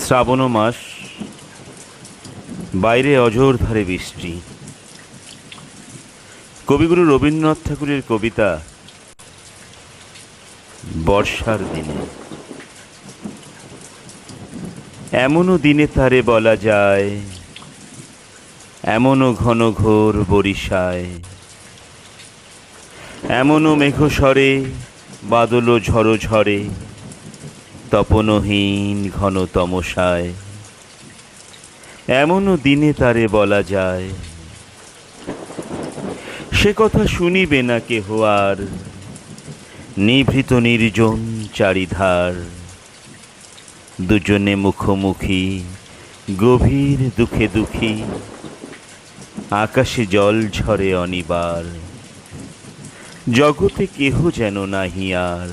শ্রাবণ মাস, বাইরে অঝোর ধারে বৃষ্টি। কবিগুরু রবীন্দ্রনাথ ঠাকুরের কবিতা বর্ষার দিনে। এমনও দিনে তারে বলা যায়, এমনও ঘন ঘোর বরিশায়, এমনও মেঘস্বরে বাদল ঝড় ঝরে, তপনহীন ঘন তমসায়। এমনও দিনে তারে বলা যায়, সে কথা শুনিবে না কেহ আর, নিভৃত নির্জন চারিধার, দুজনে মুখোমুখি গভীর দুঃখে দুঃখী, আকাশে জল ঝরে অনিবার, জগতে কেহ যেন নাহি আর।